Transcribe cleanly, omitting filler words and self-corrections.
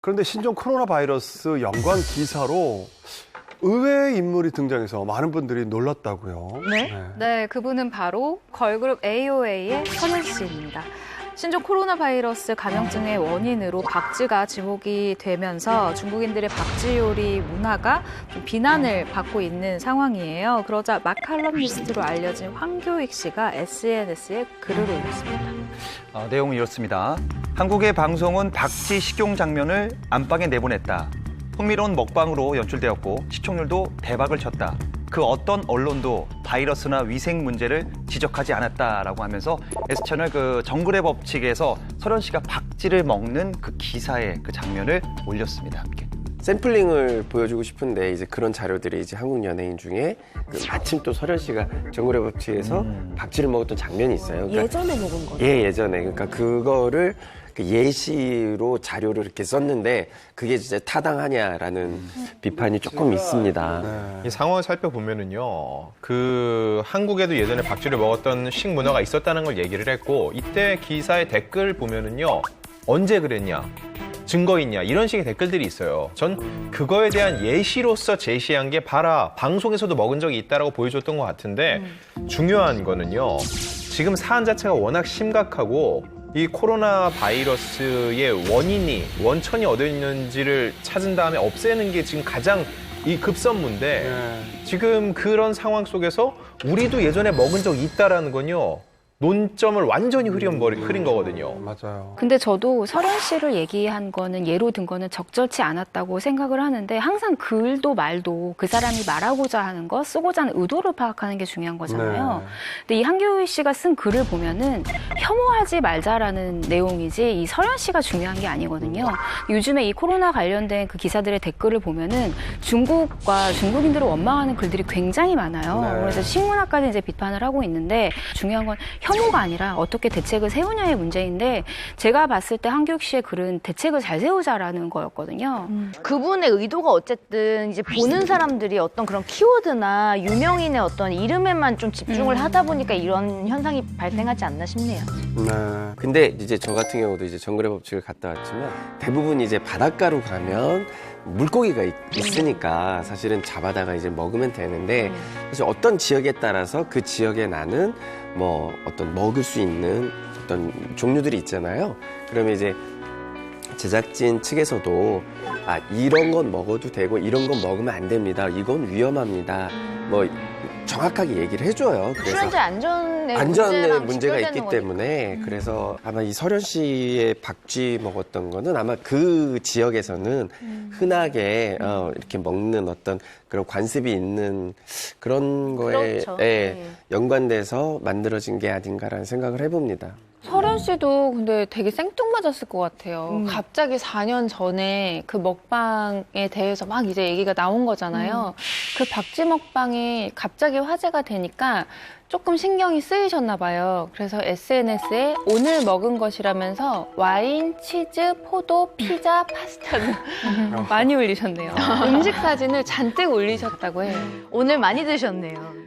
그런데 신종 코로나 바이러스 연관 기사로 의외의 인물이 등장해서 많은 분들이 놀랐다고요. 네, 그분은 바로 걸그룹 AOA의 선현 씨입니다. 신종 코로나 바이러스 감염증의 원인으로 박쥐가 지목이 되면서 중국인들의 박쥐 요리 문화가 좀 비난을 받고 있는 상황이에요. 그러자 마칼럼니스트로 알려진 황교익 씨가 SNS에 글을 올렸습니다. 내용은 이렇습니다. 한국의 방송은 박쥐 식용 장면을 안방에 내보냈다. 흥미로운 먹방으로 연출되었고 시청률도 대박을 쳤다. 그 어떤 언론도 바이러스나 위생 문제를 지적하지 않았다라고 하면서 S채널 그 정글의 법칙에서 설현 씨가 박쥐를 먹는 그 기사의 그 장면을 올렸습니다. 함께. 샘플링을 보여주고 싶은데 이제 그런 자료들이 이제 한국 연예인 중에 마침 또 설현 씨가 정글의 법칙에서 박쥐를 먹었던 장면이 있어요. 그러니까 예전에 먹은 거죠? 예, 예전에. 그러니까 그거를 예시로 자료를 이렇게 썼는데 그게 진짜 타당하냐라는 비판이 조금 있습니다. 이 상황을 살펴보면은요, 그 한국에도 예전에 박쥐를 먹었던 식문화가 있었다는 걸 얘기를 했고, 이때 기사의 댓글 보면은요, 언제 그랬냐, 증거 있냐, 이런 식의 댓글들이 있어요. 전 그거에 대한 예시로서 제시한 게 봐라, 방송에서도 먹은 적이 있다라고 보여줬던 것 같은데, 중요한 거는요, 지금 사안 자체가 워낙 심각하고 이 코로나 바이러스의 원천이 어디 있는지를 찾은 다음에 없애는 게 지금 가장 이 급선무인데 지금 그런 상황 속에서 우리도 예전에 먹은 적이 있다라는 건요. 논점을 완전히 흐린 거거든요. 맞아요. 근데 저도 설현 씨를 얘기한 거는 예로 든 거는 적절치 않았다고 생각을 하는데 항상 글도 말도 그 사람이 말하고자 하는 거 쓰고자 하는 의도를 파악하는 게 중요한 거잖아요. 근데 이 한교희 씨가 쓴 글을 보면은 혐오하지 말자라는 내용이지 이 설현 씨가 중요한 게 아니거든요. 요즘에 이 코로나 관련된 그 기사들의 댓글을 보면은 중국과 중국인들을 원망하는 글들이 굉장히 많아요. 그래서 식문화까지 이제 비판을 하고 있는데 중요한 건 혐오가 아니라 어떻게 대책을 세우냐의 문제인데 제가 봤을 때 한교익 씨의 글은 대책을 잘 세우자라는 거였거든요. 그분의 의도가 어쨌든 이제 보는 사람들이 어떤 그런 키워드나 유명인의 어떤 이름에만 좀 집중을 하다 보니까 이런 현상이 발생하지 않나 싶네요. 네. 근데 이제 저 같은 경우도 이제 정글의 법칙을 갔다 왔지만 대부분 이제 바닷가로 가면 물고기가 있으니까 사실은 잡아다가 이제 먹으면 되는데 사실 어떤 지역에 따라서 그 지역에 나는 뭐 어떤 먹을 수 있는 어떤 종류들이 있잖아요. 그러면 이제 제작진 측에서도 이런 건 먹어도 되고 이런 건 먹으면 안 됩니다. 이건 위험합니다. 뭐 정확하게 얘기를 해줘요. 그래서 출연자 안전의 문제가 있기 때문에 그래서 아마 이 설현 씨의 박쥐 먹었던 거는 아마 그 지역에서는 흔하게 이렇게 먹는 어떤 그런 관습이 있는 그런 거에 그렇죠. 연관돼서 만들어진 게 아닌가라는 생각을 해봅니다. 설현 씨도 근데 되게 생뚱맞았을 것 같아요. 갑자기 4년 전에 그 먹방에 대해서 막 이제 얘기가 나온 거잖아요. 그 박쥐 먹방이 갑자기 화제가 되니까 조금 신경이 쓰이셨나 봐요. 그래서 SNS에 오늘 먹은 것이라면서 와인, 치즈, 포도, 피자, 파스타를 많이 올리셨네요. 음식 사진을 잔뜩 올리셨다고 해요. 오늘 많이 드셨네요.